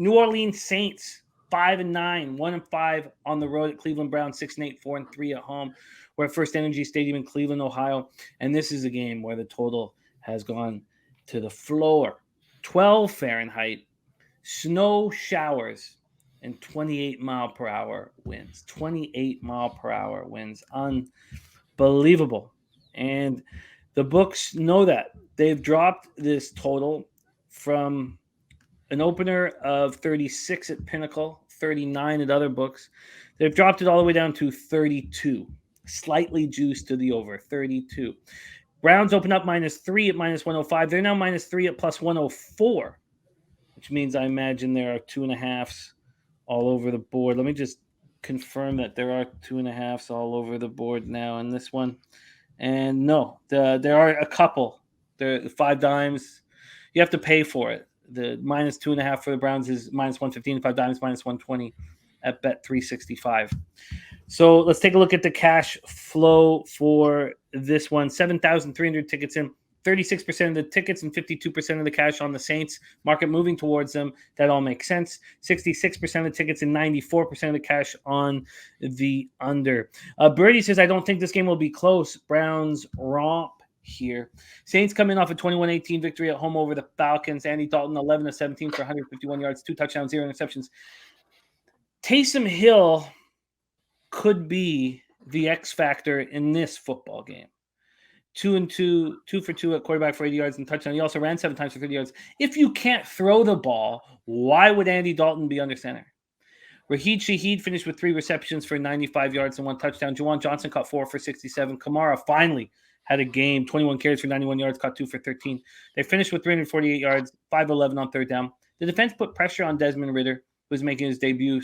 New Orleans Saints 5-9, 1-5 on the road at Cleveland Browns, 6-8, 4-3 at home. We're at First Energy Stadium in Cleveland, Ohio, and this is a game where the total has gone to the floor. 12 Fahrenheit, snow showers, and 28 mile per hour winds. 28 mile per hour winds. Unbelievable. And the books know that. They've dropped this total from an opener of 36 at Pinnacle, 39 at other books. They've dropped it all the way down to 32, slightly juiced to the over, 32. Browns open up -3 at -105. They're now -3 at +104, which means I imagine there are 2.5s all over the board. Let me just confirm that there are 2.5s all over the board now in this one. And no, there are a couple. The 5 dimes, you have to pay for it. The -2.5 for the Browns is -115. 5 dimes -120 at Bet365. So let's take a look at the cash flow for this one. 7,300 tickets in. 36% of the tickets and 52% of the cash on the Saints. Market moving towards them. That all makes sense. 66% of the tickets and 94% of the cash on the under. Birdie says, I don't think this game will be close. Browns romp here. Saints coming off a 21-18 victory at home over the Falcons. Andy Dalton, 11-17 for 151 yards, 2 touchdowns, 0 interceptions. Taysom Hill could be the X factor in this football game. 2 for 2 at quarterback for 80 yards and touchdown. He also ran 7 times for 30 yards. If you can't throw the ball, why would Andy Dalton be under center? Raheed Shaheed finished with 3 receptions for 95 yards and 1 touchdown. Juwan Johnson caught 4 for 67. Kamara finally had a game, 21 carries for 91 yards, caught 2 for 13. They finished with 348 yards, 5-11 on third down. The defense put pressure on Desmond Ridder, who was making his debut,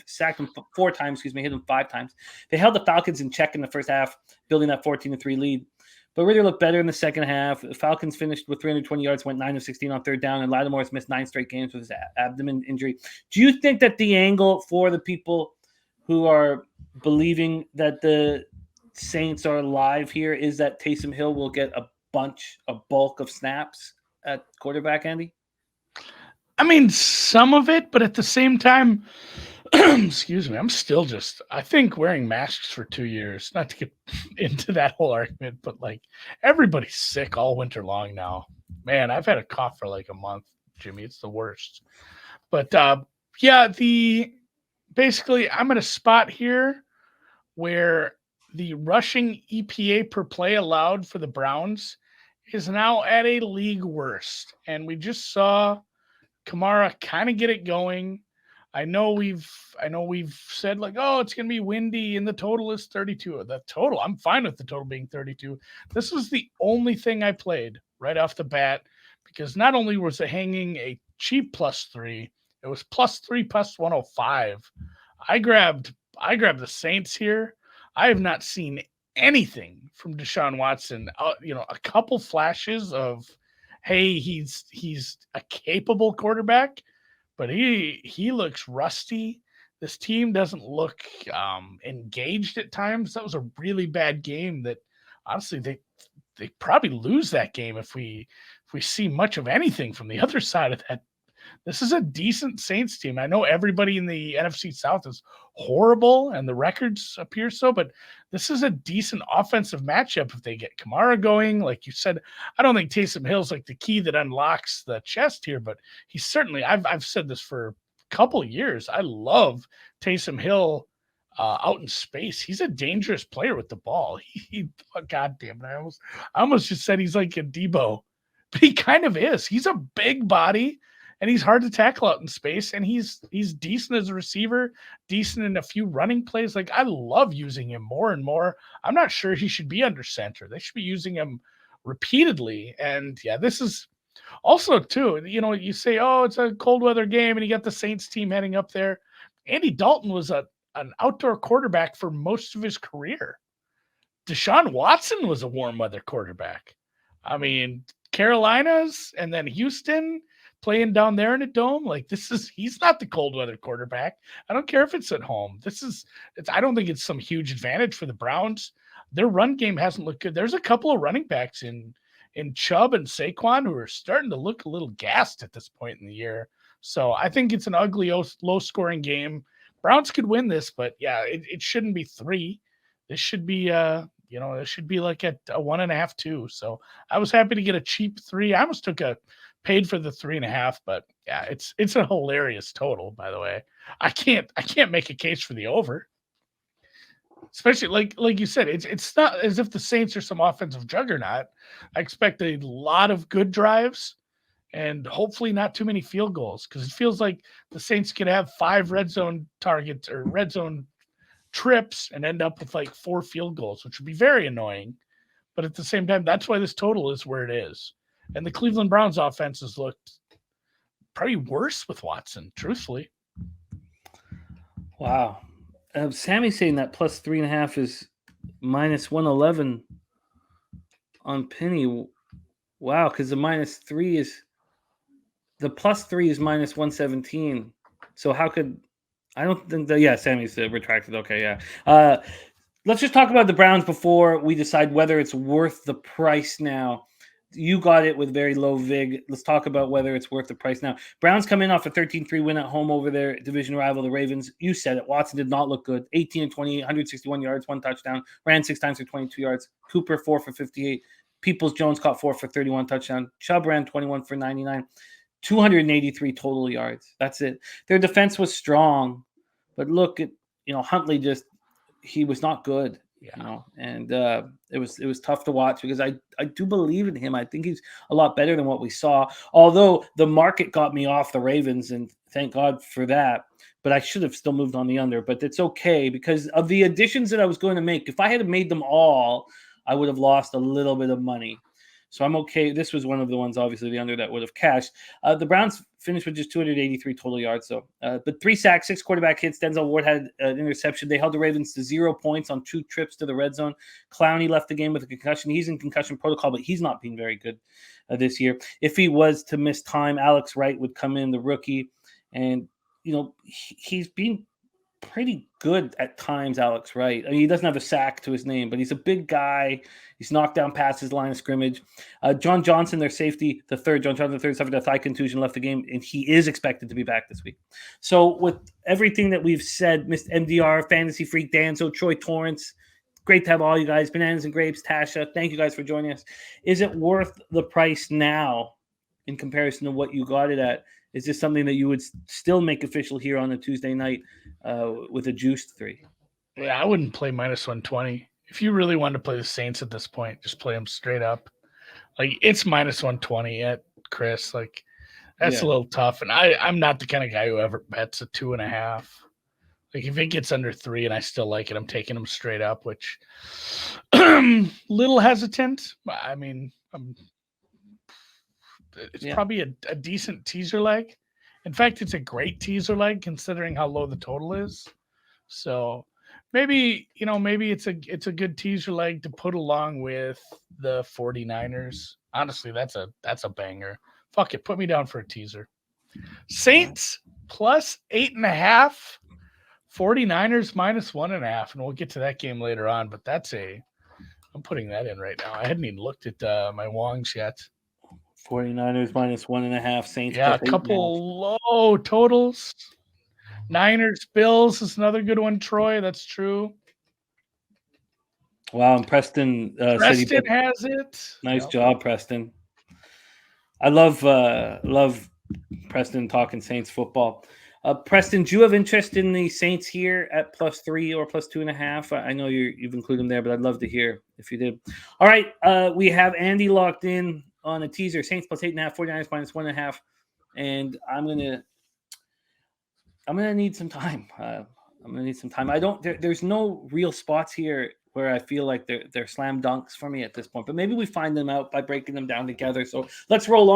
sacked him 4 times, hit him 5 times. They held the Falcons in check in the first half, building that 14-3 lead. But Ridder looked better in the second half. The Falcons finished with 320 yards, went 9 of 16 on third down, and Lattimore's missed 9 straight games with his abdomen injury. Do you think that the angle for the people who are believing that the Saints are live here is that Taysom Hill will get a bulk of snaps at quarterback, Andy? I mean, some of it, but at the same time, excuse me, I think wearing masks for 2 years, not to get into that whole argument, but like everybody's sick all winter long now. Man, I've had a cough for like a month, Jimmy. It's the worst. But basically I'm at a spot here where the rushing EPA per play allowed for the Browns is now at a league worst. And we just saw Kamara kind of get it going. I know we've said like, oh, it's going to be windy and the total is 32. The total, I'm fine with the total being 32. This was the only thing I played right off the bat because not only was it hanging a cheap +3, it was +3 +105. I grabbed the Saints here. I have not seen anything from Deshaun Watson. A couple flashes of, hey, he's a capable quarterback. But he looks rusty. This team doesn't look engaged at times. That was a really bad game that, honestly, they probably lose that game if we see much of anything from the other side of that. This is a decent Saints team. I know everybody in the NFC South is horrible and the records appear so, but this is a decent offensive matchup if they get Kamara going. Like you said, I don't think Taysom Hill's like the key that unlocks the chest here, but he's certainly, I've said this for a couple of years. I love Taysom Hill out in space. He's a dangerous player with the ball. God damn it. I almost just said he's like a Debo, but he kind of is. He's a big body. And he's hard to tackle out in space, and he's decent as a receiver, decent in a few running plays. Like, I love using him more and more. I'm not sure he should be under center. They should be using him repeatedly. And, yeah, this is also, too, you say, oh, it's a cold weather game, and you got the Saints team heading up there. Andy Dalton was an outdoor quarterback for most of his career. Deshaun Watson was a warm weather quarterback. I mean, Carolinas and then Houston – playing down there in a dome, like he's not the cold weather quarterback. I don't care if it's at home. I don't think it's some huge advantage for the Browns. Their run game hasn't looked good. There's a couple of running backs in Chubb and Saquon who are starting to look a little gassed at this point in the year. So I think it's an ugly, low-scoring game. Browns could win this, but yeah, it shouldn't be 3. This should be it should be like a 1.5, 2. So I was happy to get a cheap 3. I almost paid for the 3.5, but yeah, it's a hilarious total, by the way. I can't make a case for the over. Especially like you said, it's not as if the Saints are some offensive juggernaut. I expect a lot of good drives and hopefully not too many field goals, because it feels like the Saints could have 5 red zone targets or red zone trips and end up with like 4 field goals, which would be very annoying. But at the same time, that's why this total is where it is. And the Cleveland Browns offense has looked probably worse with Watson, truthfully. Wow. Sammy's saying that plus 3.5 is minus 111 on Penny. Wow, because the plus 3 is minus 117. So how could I don't think that? Yeah, Sammy's retracted. Okay, yeah. Let's just talk about the Browns before we decide whether it's worth the price now. You got it with very low vig. Let's talk about whether it's worth the price now. Browns come in off a 13-3 win at home over their division rival, the Ravens. You said it. Watson did not look good. 18-28, 161 yards, 1 touchdown. Ran 6 times for 22 yards. Cooper, 4 for 58. Peoples-Jones caught 4 for 31 touchdown. Chubb ran 21 for 99. 283 total yards. That's it. Their defense was strong. But look at, Huntley he was not good. And it was tough to watch because I do believe in him. I think he's a lot better than what we saw, although the market got me off the Ravens, and thank God for that. But I should have still moved on the under, but it's okay because of the additions that I was going to make. If I had made them all, I would have lost a little bit of money. So I'm okay. This was one of the ones, obviously, the under that would have cashed. The Browns finished with just 283 total yards, but 3 sacks, 6 quarterback hits. Denzel Ward had an interception. They held the Ravens to 0 points on 2 trips to the red zone. Clowney left the game with a concussion. He's in concussion protocol, but he's not been very good this year. If he was to miss time, Alex Wright would come in, the rookie, and he's been pretty good at times, Alex Wright. I mean, he doesn't have a sack to his name, but he's a big guy. He's knocked down past his line of scrimmage. John Johnson, their safety, John Johnson III, suffered a thigh contusion, left the game, and he is expected to be back this week. So with everything that we've said, Mr. MDR, Fantasy Freak, Danzo, Troy Torrance, great to have all you guys, Bananas and Grapes, Tasha, thank you guys for joining us. Is it worth the price now in comparison to what you got it at? Is this something that you would still make official here on a Tuesday night with a juiced 3? Yeah, I wouldn't play minus 120. If you really wanted to play the Saints at this point, just play them straight up. Like, it's minus 120 at Chris. Like, that's a little tough. And I'm not the kind of guy who ever bets a 2.5. Like, if it gets under 3 and I still like it, I'm taking them straight up, which little hesitant. I mean, it's probably a decent teaser leg. In fact, it's a great teaser leg considering how low the total is. So maybe it's a good teaser leg to put along with the 49ers. Honestly, that's a banger. Fuck it, put me down for a teaser. Saints plus 8.5, 49ers minus 1.5, and we'll get to that game later on. But I'm putting that in right now. I hadn't even looked at my Wongs yet. 49ers minus 1.5, Saints. Yeah, a couple low totals. Niners, Bills is another good one, Troy. That's true. Wow, and Preston Preston has it. Nice job, Preston. I love Preston talking Saints football. Preston, do you have interest in the Saints here at +3 or +2.5? I know you've included them there, but I'd love to hear if you did. All right, we have Andy locked in on a teaser. Saints plus 8.5, 49ers minus 1.5, and I'm gonna need some time. There's no real spots here where I feel like they're slam dunks for me at this point, but maybe we find them out by breaking them down together. So let's roll on.